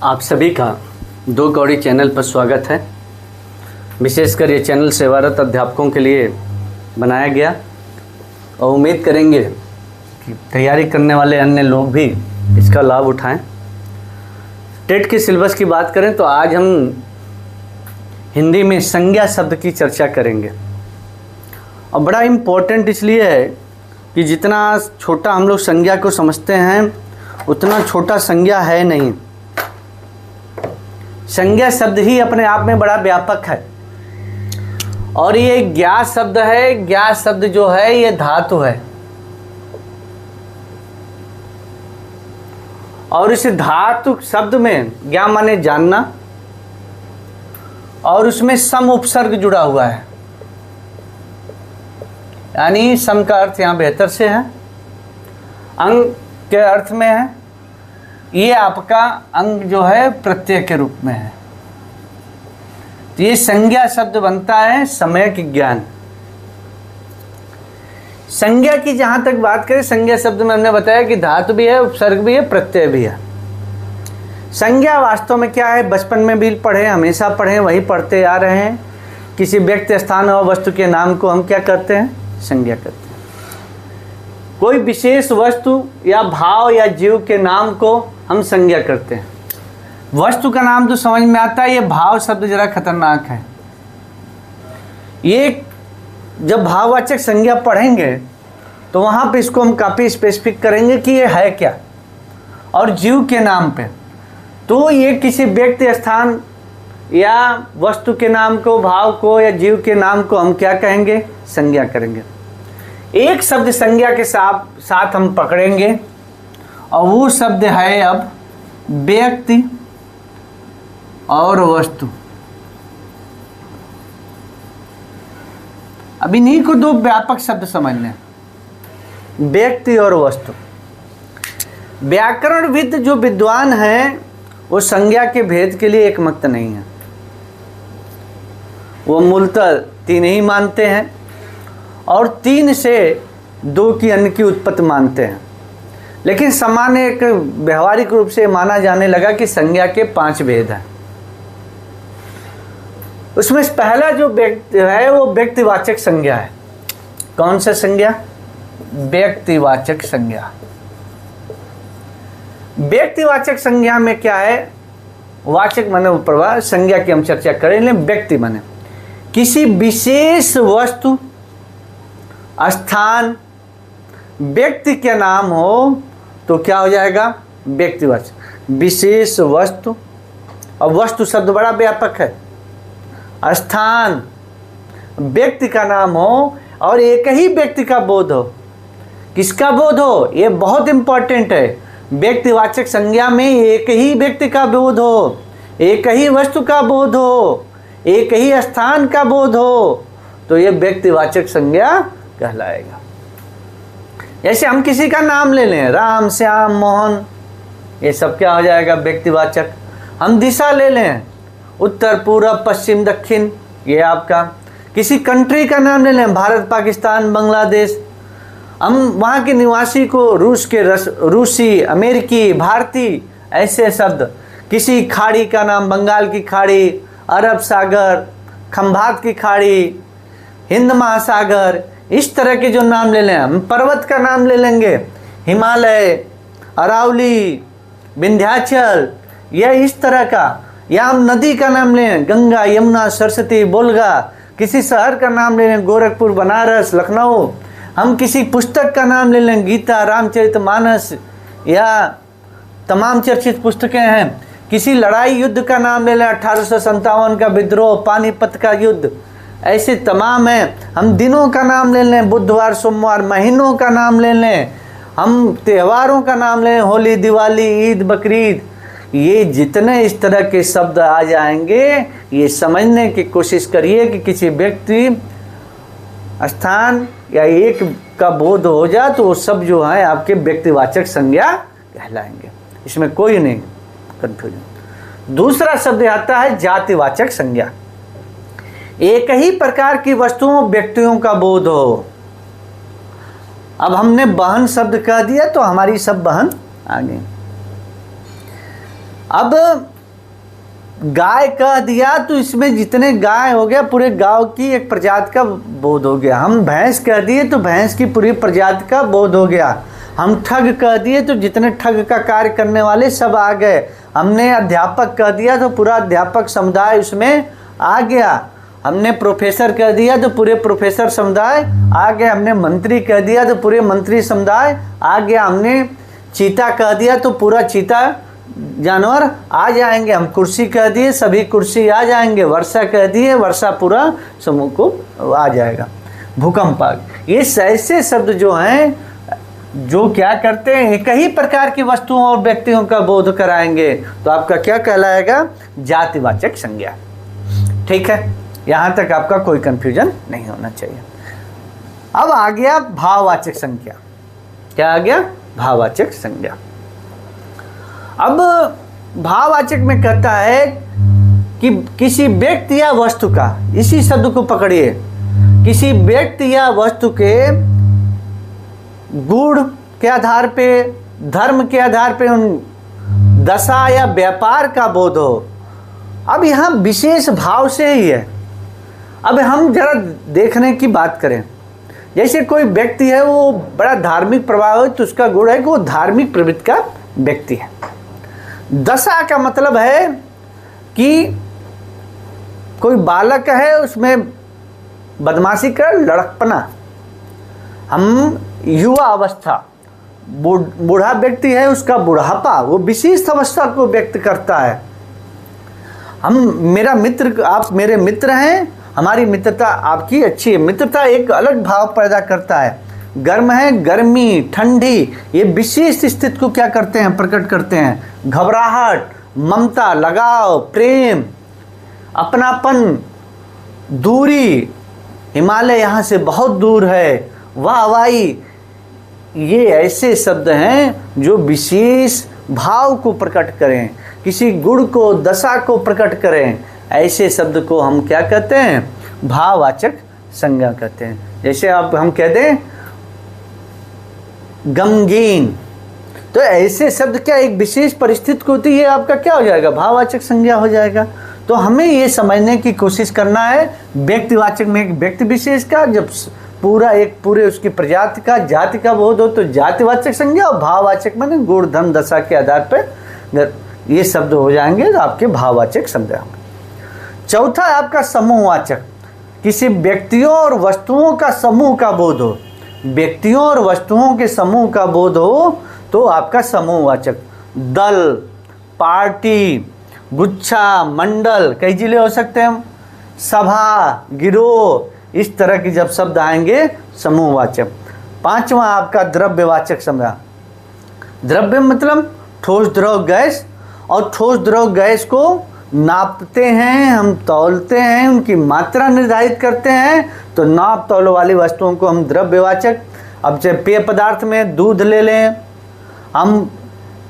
आप सभी का दो कौड़ी चैनल पर स्वागत है। विशेषकर ये चैनल सेवारत अध्यापकों के लिए बनाया गया और उम्मीद करेंगे कि तैयारी करने वाले अन्य लोग भी इसका लाभ उठाएं। टेट के सिलेबस की बात करें तो आज हम हिंदी में संज्ञा शब्द की चर्चा करेंगे और बड़ा इम्पोर्टेंट इसलिए है कि जितना छोटा हम लोग संज्ञा को समझते हैं उतना छोटा संज्ञा है नहीं। संज्ञा शब्द ही अपने आप में बड़ा व्यापक है और ये ज्ञा शब्द है। ज्ञा शब्द जो है ये धातु है और इस धातु शब्द में ज्ञा माने जानना और उसमें सम उपसर्ग जुड़ा हुआ है, यानी सम का अर्थ यहाँ बेहतर से है, अंग के अर्थ में है। ये आपका अंग जो है प्रत्यय के रूप में है। तो ये संज्ञा शब्द बनता है समय की ज्ञान। संज्ञा की जहां तक बात करें, संज्ञा शब्द में हमने बताया कि धातु भी है, उपसर्ग भी है, प्रत्यय भी है। संज्ञा वास्तव में क्या है, बचपन में भी पढ़े, हमेशा पढ़े, वही पढ़ते आ रहे हैं। किसी व्यक्ति, स्थान और वस्तु के नाम को हम क्या करते हैं, संज्ञा करते हैं। कोई विशेष वस्तु या भाव या जीव के नाम को हम संज्ञा करते हैं। वस्तु का नाम तो समझ में आता है, ये भाव शब्द जरा खतरनाक है। ये जब भाववाचक संज्ञा पढ़ेंगे तो वहाँ पे इसको हम काफ़ी स्पेसिफिक करेंगे कि ये है क्या। और जीव के नाम पे तो ये किसी व्यक्ति, स्थान या वस्तु के नाम को, भाव को या जीव के नाम को हम क्या कहेंगे, संज्ञा करेंगे। एक शब्द संज्ञा के साथ हम पकड़ेंगे और वो शब्द है अब व्यक्ति और वस्तु। अब इन्हीं को दो व्यापक शब्द समझ लें, व्यक्ति और वस्तु। व्याकरणविद जो विद्वान हैं वो संज्ञा के भेद के लिए एकमत नहीं है, वो मूलतः तीन ही मानते हैं और तीन से दो की अन्य की उत्पत्ति मानते हैं। लेकिन सामान्य एक व्यवहारिक रूप से माना जाने लगा कि संज्ञा के 5 भेद हैं। उसमें पहला जो व्यक्ति है वो व्यक्तिवाचक संज्ञा है। कौन सा संज्ञा, व्यक्तिवाचक संज्ञा। व्यक्तिवाचक संज्ञा में क्या है, वाचक माने प्रवाह, संज्ञा की हम चर्चा करेंगे। व्यक्ति माने किसी विशेष वस्तु, स्थान, व्यक्ति के नाम हो तो क्या हो जाएगा, व्यक्तिवाचक। विशेष वस्तु, और वस्तु शब्द बड़ा व्यापक है। स्थान, व्यक्ति का नाम हो और एक ही व्यक्ति का बोध हो। किसका बोध हो, ये बहुत इंपॉर्टेंट है। व्यक्तिवाचक संज्ञा में एक ही व्यक्ति का बोध हो, एक ही वस्तु का बोध हो, एक ही स्थान का बोध हो, तो ये व्यक्तिवाचक संज्ञा कहलाएगा। जैसे हम किसी का नाम ले लें, राम, श्याम, मोहन, ये सब क्या हो जाएगा, व्यक्तिवाचक। हम दिशा ले लें, उत्तर, पूरब, पश्चिम, दक्षिण, ये आपका। किसी कंट्री का नाम ले लें, भारत, पाकिस्तान, बांग्लादेश, हम वहाँ के निवासी को रूसी, अमेरिकी, भारतीय, ऐसे शब्द। किसी खाड़ी का नाम, बंगाल की खाड़ी, अरब सागर, खंभात की खाड़ी, हिंद महासागर, इस तरह के जो नाम ले लें। हम पर्वत का नाम ले लेंगे, हिमालय, अरावली, विंध्याचल, यह इस तरह का। या हम नदी का नाम लें, गंगा, यमुना, सरस्वती, बोलगा। किसी शहर का नाम ले लें, गोरखपुर, बनारस, लखनऊ। हम किसी पुस्तक का नाम ले लें, गीता, रामचरितमानस, या तमाम चर्चित पुस्तकें हैं। किसी लड़ाई युद्ध का नाम ले लें, 1857 का विद्रोह, पानीपत का युद्ध, ऐसे तमाम हैं। हम दिनों का नाम ले लें, बुधवार, सोमवार, महीनों का नाम ले लें, हम त्योहारों का नाम ले लें, होली, दिवाली, ईद, बकरीद। ये जितने इस तरह के शब्द आ जाएंगे, ये समझने की कोशिश करिए कि किसी व्यक्ति, स्थान या एक का बोध हो जाए तो वो सब जो है आपके व्यक्तिवाचक संज्ञा कहलाएंगे। इसमें कोई नहीं कंफ्यूजन। दूसरा शब्द आता है जातिवाचक संज्ञा। एक ही प्रकार की वस्तुओं, व्यक्तियों का बोध हो। अब हमने बहन शब्द कह दिया तो हमारी सब बहन आ गई। अब गाय कह दिया तो इसमें जितने गाय हो गया पूरे गांव की एक प्रजाति का बोध हो गया। हम भैंस कह दिए तो भैंस की पूरी प्रजाति का बोध हो गया। हम ठग कह दिए तो जितने ठग का कार्य करने वाले सब आ गए। हमने अध्यापक कह दिया तो पूरा अध्यापक समुदाय उसमें आ गया। हमने प्रोफेसर कह दिया तो पूरे प्रोफेसर समुदाय आ गया। हमने मंत्री कह दिया तो पूरे मंत्री समुदाय आ गया। हमने चीता कह दिया तो पूरा चीता जानवर आ जाएंगे। हम कुर्सी कह दिए सभी कुर्सी आ जाएंगे। वर्षा कह दिए वर्षा पूरा समूह को आ जाएगा। भूकंप आ गया। ये ऐसे शब्द जो हैं जो क्या करते हैं एक ही प्रकार की वस्तुओं और व्यक्तियों का बोध कराएंगे। तो आपका क्या कहलाएगा? जातिवाचक संज्ञा। ठीक है, यहाँ तक आपका कोई कंफ्यूजन नहीं होना चाहिए। अब आ गया भाववाचक संज्ञा। क्या आ गया? भाववाचक संज्ञा। अब भाववाचक में कहता है कि किसी व्यक्ति या वस्तु का, इसी शब्द को पकड़िए, किसी व्यक्ति या वस्तु के गुण के आधार पे, धर्म के आधार पे उन दशा या व्यापार का बोध हो। अब यहाँ विशेष भाव से ही है। अब हम जरा देखने की बात करें, जैसे कोई व्यक्ति है वो बड़ा धार्मिक प्रभाव है तो उसका गुण है कि वो धार्मिक प्रवृत्ति का व्यक्ति है। दशा का मतलब है कि कोई बालक है उसमें बदमाशी का लड़कपना। हम युवा अवस्था, बूढ़ा व्यक्ति है उसका बुढ़ापा, वो विशिष्ट अवस्था को व्यक्त करता है। हम मेरा मित्र, आप मेरे मित्र हैं, हमारी मित्रता आपकी अच्छी है। मित्रता एक अलग भाव पैदा करता है। गर्म है, गर्मी, ठंडी, ये विशेष स्थिति को क्या करते हैं? प्रकट करते हैं। घबराहट, ममता, लगाव, प्रेम, अपनापन, दूरी, हिमालय यहाँ से बहुत दूर है, वाहवाही, ये ऐसे शब्द हैं जो विशेष भाव को प्रकट करें, किसी गुण को, दशा को प्रकट करें। ऐसे शब्द को हम क्या कहते हैं? भाववाचक संज्ञा कहते हैं। जैसे आप हम कहते हैं गमगीन, तो ऐसे शब्द क्या एक विशेष परिस्थिति को होती है, आपका क्या हो जाएगा? भाववाचक संज्ञा हो जाएगा। तो हमें ये समझने की कोशिश करना है व्यक्तिवाचक में एक व्यक्ति विशेष का, जब पूरे उसकी प्रजाति का, जाति का बोध हो तो जातिवाचक संज्ञा, और भाववाचक माने गुण, धर्म, दशा के आधार पर ये शब्द हो जाएंगे तो आपके भाववाचक संज्ञा होंगे। चौथा है आपका समूहवाचक। किसी व्यक्तियों और वस्तुओं का समूह का बोध हो, व्यक्तियों और वस्तुओं के समूह का बोध हो तो आपका समूहवाचक। दल, पार्टी, गुच्छा, मंडल, कई जिले हो सकते हैं, सभा, गिरोह, इस तरह की जब शब्द आएंगे समूहवाचक। पांचवा आपका द्रव्यवाचक संज्ञा। द्रव्य मतलब ठोस, द्रव, गैस, और ठोस, द्रव, गैस को नापते हैं, हम तौलते हैं, उनकी मात्रा निर्धारित करते हैं, तो नाप तौल वाली वस्तुओं को हम द्रव्यवाचक। अब चाहे पेय पदार्थ में दूध ले लें हम,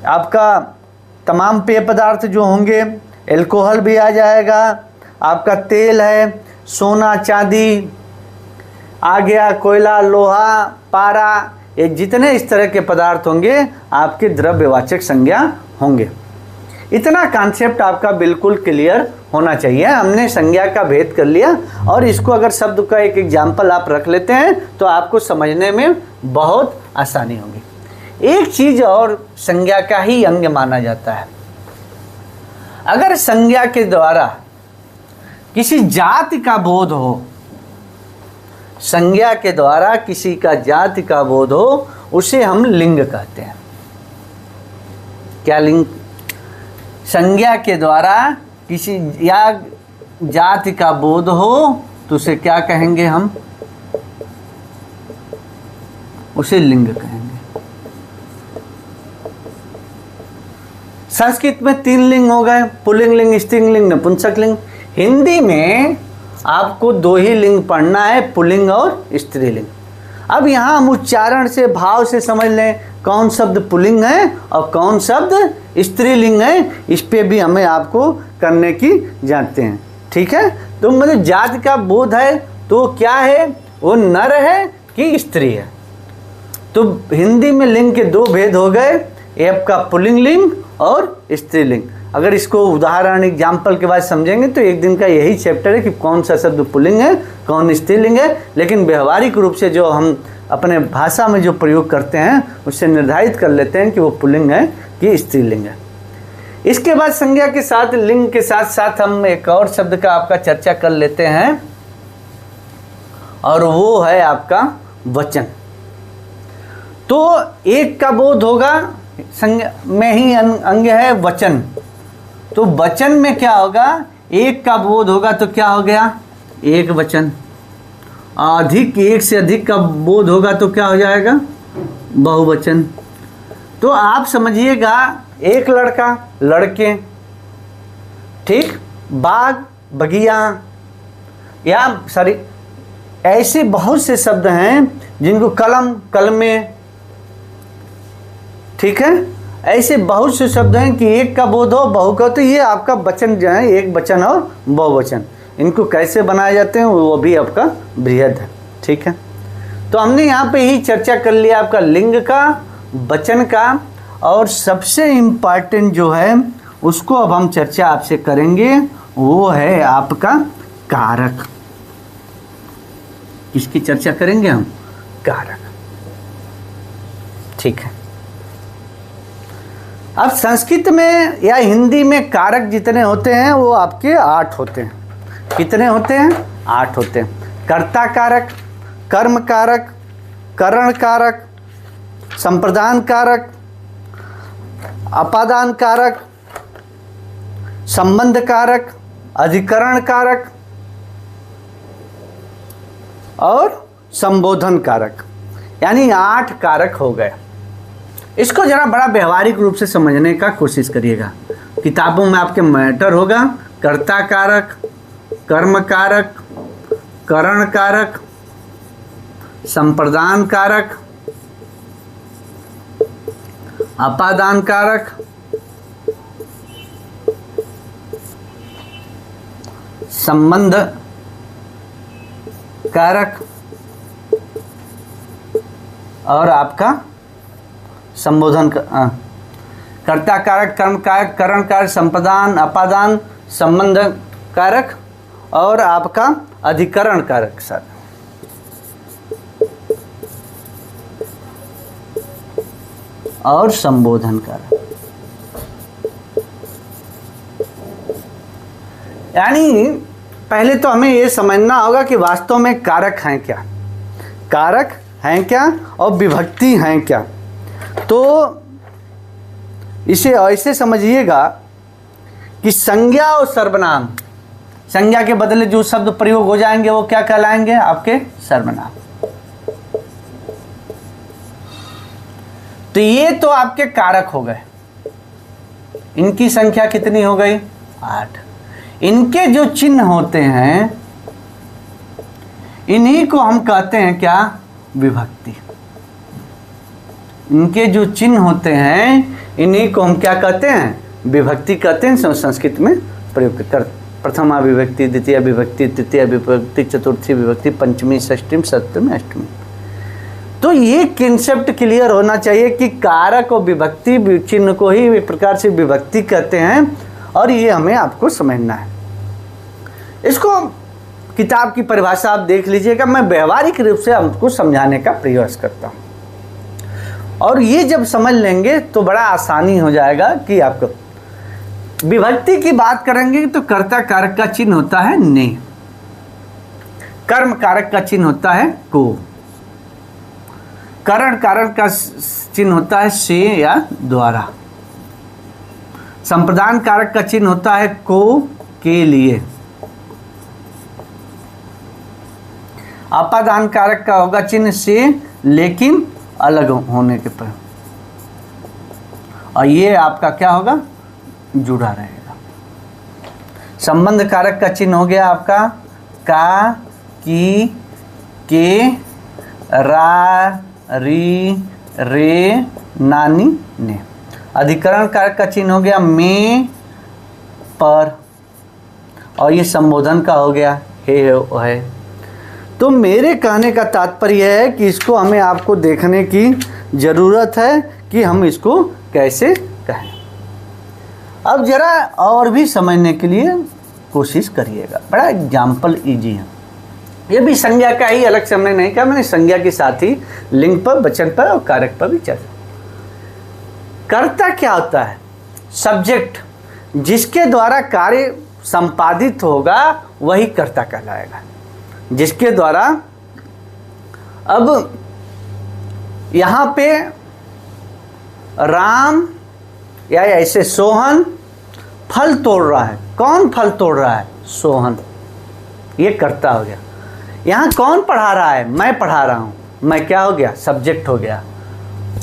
आपका तमाम पेय पदार्थ जो होंगे, एल्कोहल भी आ जाएगा, आपका तेल है, सोना चांदी आ गया, कोयला, लोहा, पारा, ये जितने इस तरह के पदार्थ होंगे आपके द्रव्यवाचक संज्ञा होंगे। इतना कॉन्सेप्ट आपका बिल्कुल क्लियर होना चाहिए। हमने संज्ञा का भेद कर लिया, और इसको अगर शब्द का एक एग्जाम्पल आप रख लेते हैं तो आपको समझने में बहुत आसानी होगी। एक चीज और संज्ञा का ही अंग माना जाता है। अगर संज्ञा के द्वारा किसी जाति का बोध हो, संज्ञा के द्वारा किसी का जाति का बोध हो, उसे हम लिंग कहते हैं। क्या लिंग? संज्ञा के द्वारा किसी या जाति का बोध हो तो उसे क्या कहेंगे? हम उसे लिंग कहेंगे। संस्कृत में 3 लिंग हो गए, पुल्लिंग लिंग, स्त्रीलिंग लिंग, नपुंसक लिंग। हिंदी में आपको 2 ही लिंग पढ़ना है, पुल्लिंग और स्त्रीलिंग। अब यहाँ हम उच्चारण से, भाव से समझ लें कौन शब्द पुल्लिंग है और कौन शब्द स्त्रीलिंग है। इस पे भी हमें आपको करने की जानते हैं। ठीक है, तो मतलब जाति का बोध है तो क्या है, वो नर है कि स्त्री है। तो हिंदी में लिंग के 2 भेद हो गए, एक का पुल्लिंग लिंग और स्त्रीलिंग। अगर इसको उदाहरण एग्जाम्पल के बाद समझेंगे तो एक दिन का यही चैप्टर है कि कौन सा शब्द पुल्लिंग है कौन स्त्रीलिंग है। लेकिन व्यवहारिक रूप से जो हम अपने भाषा में जो प्रयोग करते हैं उससे निर्धारित कर लेते हैं कि वो पुल्लिंग है कि स्त्रीलिंग है। इसके बाद संज्ञा के साथ लिंग के साथ साथ हम एक और शब्द का आपका चर्चा कर लेते हैं और वो है आपका वचन। तो एक का बोध होगा, संज्ञा में ही अंग है वचन। तो वचन में क्या होगा, एक का बोध होगा तो क्या हो गया एक वचन। अधिक, एक से अधिक का बोध होगा तो क्या हो जाएगा बहुवचन। तो आप समझिएगा एक लड़का लड़के, ठीक, बाग बगिया, या सॉरी ऐसे बहुत से शब्द हैं जिनको कलम कलमे, ठीक है, ऐसे बहुत से शब्द हैं कि एक का बोध हो बहु का, तो ये आपका वचन जो है एक वचन और बहुवचन, इनको कैसे बनाए जाते हैं वो भी आपका बृहद है, ठीक है। तो हमने यहाँ पे ही चर्चा कर लिया आपका लिंग का, वचन का, और सबसे इम्पॉर्टेंट जो है उसको अब हम चर्चा आपसे करेंगे, वो है आपका कारक। किसकी चर्चा करेंगे हम, कारक, ठीक है। अब संस्कृत में या हिंदी में कारक जितने होते हैं वो आपके 8 होते हैं। कितने होते हैं, 8 होते हैं। कर्ता कारक, कर्म कारक, करण कारक, संप्रदान कारक, अपादान कारक, संबंध कारक, अधिकरण कारक और संबोधन कारक, यानी 8 कारक हो गए। इसको जरा बड़ा व्यवहारिक रूप से समझने का कोशिश करिएगा। किताबों में आपके मैटर होगा कर्ता कारक, कर्म कारक, करण कारक, संप्रदान कारक, अपादान कारक, संबंध कारक और आपका संबोधन कर्ता कारक, कर्म कारक, करण कारक, संप्रदान, अपादान, संबंध कारक और आपका अधिकरण कारक सर। और संबोधन कारक, यानी पहले तो हमें ये समझना होगा कि वास्तव में कारक हैं क्या, कारक हैं क्या और विभक्ति हैं क्या। तो इसे ऐसे समझिएगा कि संज्ञा और सर्वनाम, संज्ञा के बदले जो शब्द प्रयोग हो जाएंगे वो क्या कहलाएंगे आपके सर्वनाम। तो ये तो आपके कारक हो गए, इनकी संख्या कितनी हो गई 8। इनके जो चिन्ह होते हैं इन्हीं को हम कहते हैं क्या विभक्ति। इनके जो चिन्ह होते हैं इन्हीं को हम क्या कहते हैं विभक्ति कहते हैं। संस्कृत में प्रयोग कर प्रथमा विभक्ति, द्वितीय विभक्ति, तृतीय विभक्ति, चतुर्थी विभक्ति, पंचमी, षष्ठी, सप्तमी, अष्टमी। तो ये कंसेप्ट क्लियर होना चाहिए कि कारक और विभक्ति चिन्ह को ही एक प्रकार से विभक्ति कहते हैं और ये हमें आपको समझना है। इसको किताब की परिभाषा आप देख लीजिएगा, मैं व्यवहारिक रूप से आपको समझाने का प्रयास करता हूँ और ये जब समझ लेंगे तो बड़ा आसानी हो जाएगा कि आपको विभक्ति की बात करेंगे तो कर्ता कारक का चिन्ह होता है ने, कर्म कारक का चिन्ह होता है को, करण कारक का चिन्ह होता है से या द्वारा, संप्रदान कारक का चिन्ह होता है को के लिए, अपादान कारक का होगा चिन्ह से लेकिन अलग होने के पर, और ये आपका क्या होगा जुड़ा रहेगा। संबंध कारक का चिन्ह हो गया आपका का, की, के, रा, री, रे, नानी, ने। अधिकरण कारक का चिन्ह हो गया में, पर, और ये संबोधन का हो गया हे है। तो मेरे कहने का तात्पर्य है कि इसको हमें आपको देखने की ज़रूरत है कि हम इसको कैसे कहें। अब जरा और भी समझने के लिए कोशिश करिएगा, बड़ा एग्जाम्पल इजी है। ये भी संज्ञा का ही, अलग से हमने नहीं कहा, मैंने संज्ञा के साथ ही लिंग पर, वचन पर और कारक पर भी चर्चा। कर्ता क्या होता है? सब्जेक्ट, जिसके द्वारा कार्य संपादित होगा वही कर्ता कहलाएगा। जिसके द्वारा, अब यहाँ पे राम या ऐसे सोहन फल तोड़ रहा है। कौन फल तोड़ रहा है? सोहन, ये कर्ता हो गया। यहाँ कौन पढ़ा रहा है? मैं पढ़ा रहा हूँ। मैं क्या हो गया? सब्जेक्ट हो गया,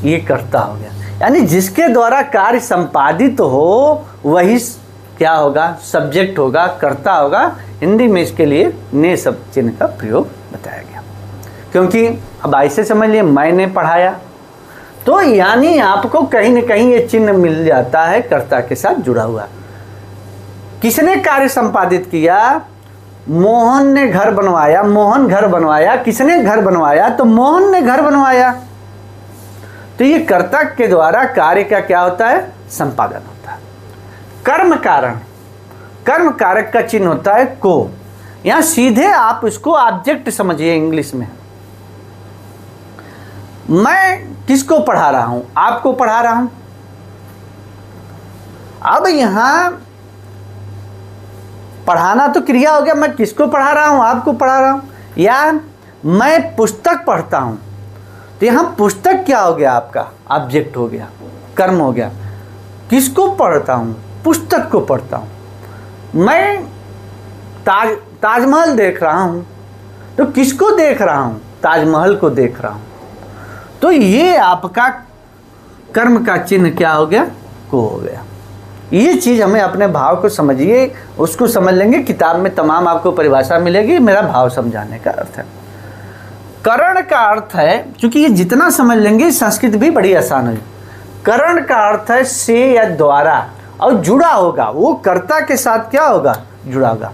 ये कर्ता हो गया। यानी जिसके द्वारा कार्य संपादित हो वही क्या होगा? सब्जेक्ट होगा, कर्ता होगा। हिंदी में इसके लिए ने शब्द चिन्ह का प्रयोग बताया गया, क्योंकि अब ऐसे समझ लिए मैंने पढ़ाया, तो यानी आपको कहीं न कहीं ये चिन्ह मिल जाता है कर्ता के साथ जुड़ा हुआ। किसने कार्य संपादित किया? मोहन ने घर बनवाया। मोहन घर बनवाया। किसने घर बनवाया? तो मोहन ने घर बनवाया। तो ये कर्ता के द्वारा कार्य का क्या होता है? संपादन होता है। कर्म कारण, कर्म कारक का चिन्ह होता है को। यहां सीधे आप इसको ऑब्जेक्ट समझिए इंग्लिश में। मैं किसको पढ़ा रहा हूं? आपको पढ़ा रहा हूं। अब यहां पढ़ाना तो क्रिया हो गया, मैं किसको पढ़ा रहा हूं? आपको पढ़ा रहा हूं। या मैं पुस्तक पढ़ता हूं, तो यहां पुस्तक क्या हो गया? आपका ऑब्जेक्ट हो गया, कर्म हो गया। किसको पढ़ता हूं? पुस्तक को पढ़ता हूं। मैं ताजमहल देख रहा हूं, तो किसको देख रहा हूं? ताजमहल को देख रहा हूं। तो ये आपका कर्म का चिन्ह क्या हो गया? को हो गया। ये चीज हमें अपने भाव को समझिए, उसको समझ लेंगे, किताब में तमाम आपको परिभाषा मिलेगी। मेरा भाव समझाने का अर्थ है। करण का अर्थ है, क्योंकि ये जितना समझ लेंगे संस्कृत भी बड़ी आसान होगी। करण का अर्थ है से या द्वारा, और जुड़ा होगा, वो कर्ता के साथ क्या होगा? जुड़ा होगा।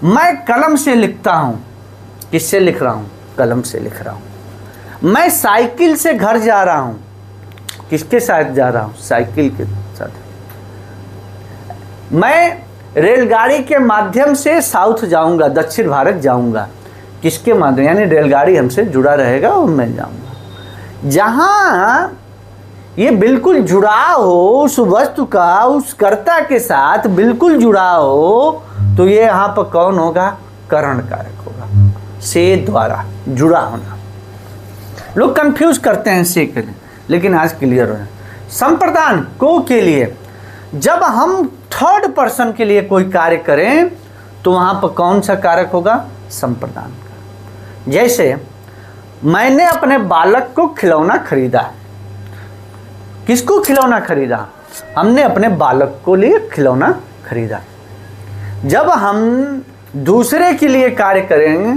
मैं कलम से लिखता हूं। किससे लिख रहा हूं? कलम से लिख रहा हूं। मैं साइकिल से घर जा रहा हूं। किसके साथ जा रहा हूं? साइकिल के साथ। मैं रेलगाड़ी के माध्यम से साउथ जाऊंगा, दक्षिण भारत जाऊंगा। किसके माध्यम? यानी रेलगाड़ी हमसे जुड़ा रहेगा और मैं जाऊंगा। जहां ये बिल्कुल जुड़ा हो उस वस्तु का, उस कर्ता के साथ बिल्कुल जुड़ा हो, तो ये यहां पर कौन होगा? करण कारक होगा। से द्वारा जुड़ा होना। लोग कंफ्यूज करते हैं से के लिए, लेकिन आज क्लियर हो। संप्रदान को के लिए, जब हम थर्ड पर्सन के लिए कोई कार्य करें तो वहां पर कौन सा कारक होगा? संप्रदान का। जैसे मैंने अपने बालक को खिलौना खरीदा। किसको खिलौना खरीदा? हमने अपने बालक को लिए खिलौना खरीदा। जब हम दूसरे के लिए कार्य करेंगे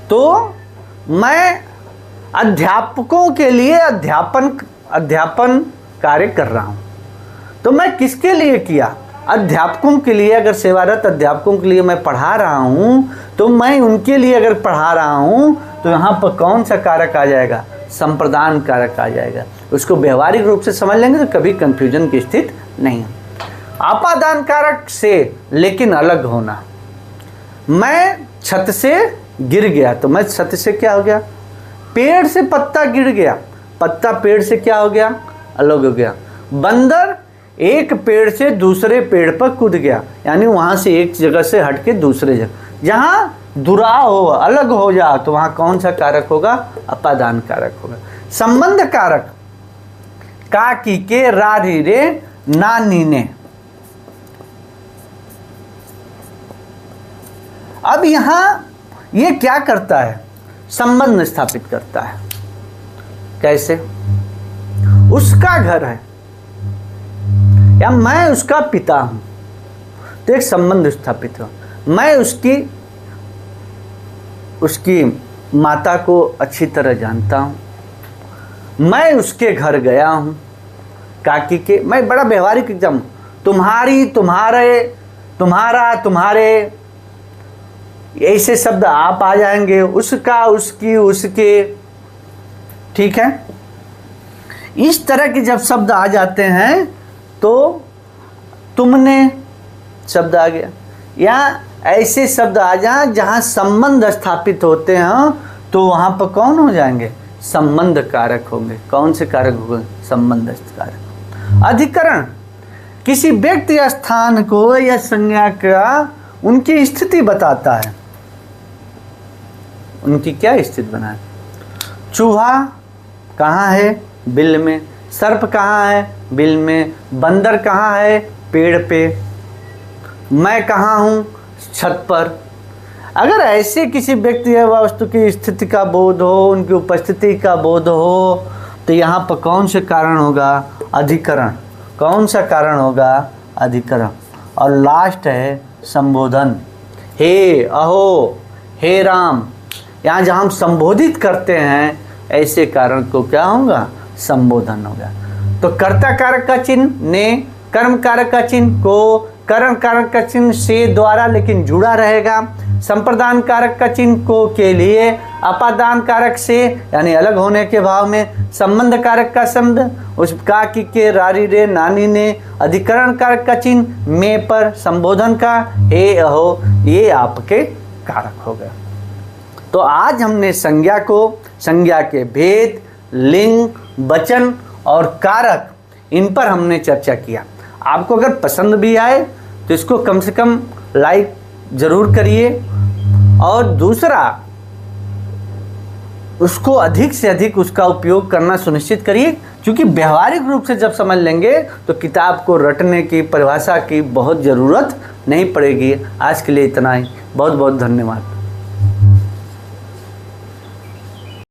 तो मैं अध्यापकों के लिए अध्यापन कार्य कर रहा हूं, तो मैं किसके लिए किया? अध्यापकों के लिए। अगर सेवारत अध्यापकों के लिए मैं पढ़ा रहा हूं, तो मैं उनके लिए अगर पढ़ा रहा हूं, तो यहाँ पर कौन सा कारक आ जाएगा? संप्रदान कारक आ जाएगा। उसको व्यवहारिक रूप से समझ लेंगे तो कभी कंफ्यूजन की स्थिति नहीं है। आपादान कारक से लेकिन अलग होना। मैं छत से गिर गया, तो मैं छत से क्या हो गया? पेड़ से पत्ता गिर गया, पत्ता पेड़ से क्या हो गया? अलग हो गया। बंदर एक पेड़ से दूसरे पेड़ पर कूद गया, यानी वहां से एक जगह से हट के दूसरे जगह। जहां दुराव हो, अलग हो जा, तो वहां कौन सा कारक होगा? अपादान कारक होगा। संबंध कारक, का की के राधी रे ना नीने। अब यहां ये क्या करता है? संबंध स्थापित करता है। कैसे? उसका घर है या मैं उसका पिता हूं, तो एक संबंध स्थापित हो। मैं उसकी माता को अच्छी तरह जानता हूं। मैं उसके घर गया हूं, काकी के। मैं बड़ा व्यवहारिक एकदम, तुम्हारी, तुम्हारे, तुम्हारा, तुम्हारे, ऐसे शब्द आप आ जाएंगे। उसका, उसकी, उसके, ठीक है। इस तरह के जब शब्द आ जाते हैं तो तुमने शब्द आ गया। यहाँ ऐसे शब्द आ जाए जहाँ संबंध स्थापित होते हैं तो वहाँ पर कौन हो जाएंगे? संबंध कारक होंगे। कौन से कारक होंगे? संबंध कारक। अधिकरण किसी व्यक्ति या स्थान को या संज्ञा का उनकी स्थिति बताता है। उनकी क्या स्थिति बनाए? चूहा कहाँ है? बिल में। सर्प कहाँ है? बिल में। बंदर कहाँ है? पेड़ पे। मैं कहाँ हूँ? छत पर। अगर ऐसे किसी व्यक्ति या वस्तु की स्थिति का बोध हो, उनकी उपस्थिति का बोध हो, तो यहाँ पर कौन से कारण होगा? अधिकरण। कौन सा कारण होगा? अधिकरण। और लास्ट है संबोधन। हे अहो, हे राम। यहाँ जहाँ हम संबोधित करते हैं ऐसे कारण को क्या होगा? संबोधन होगा। तो कर्ता कारक का चिन्ह ने, कर्म कारक का चिन्ह को, करण कारक का चिन्ह से द्वारा लेकिन जुड़ा रहेगा। संप्रदान कारक का चिन्ह को के लिए अपादान कारक से यानी अलग होने के भाव में। संबंध कारक का शब्द उस का की के रारी रे नानी ने। अधिकरण कारक का चिन्ह में पर। संबोधन का हे अहो, ये आपके कारक हो गए। तो आज हमने संज्ञा को, संज्ञा के भेद, लिंग, वचन और कारक, इन पर हमने चर्चा किया। आपको अगर पसंद भी आए तो इसको कम से कम लाइक जरूर करिए, और दूसरा उसको अधिक से अधिक उसका उपयोग करना सुनिश्चित करिए, क्योंकि व्यवहारिक रूप से जब समझ लेंगे तो किताब को रटने की, परिभाषा की बहुत ज़रूरत नहीं पड़ेगी। आज के लिए इतना ही। बहुत बहुत धन्यवाद।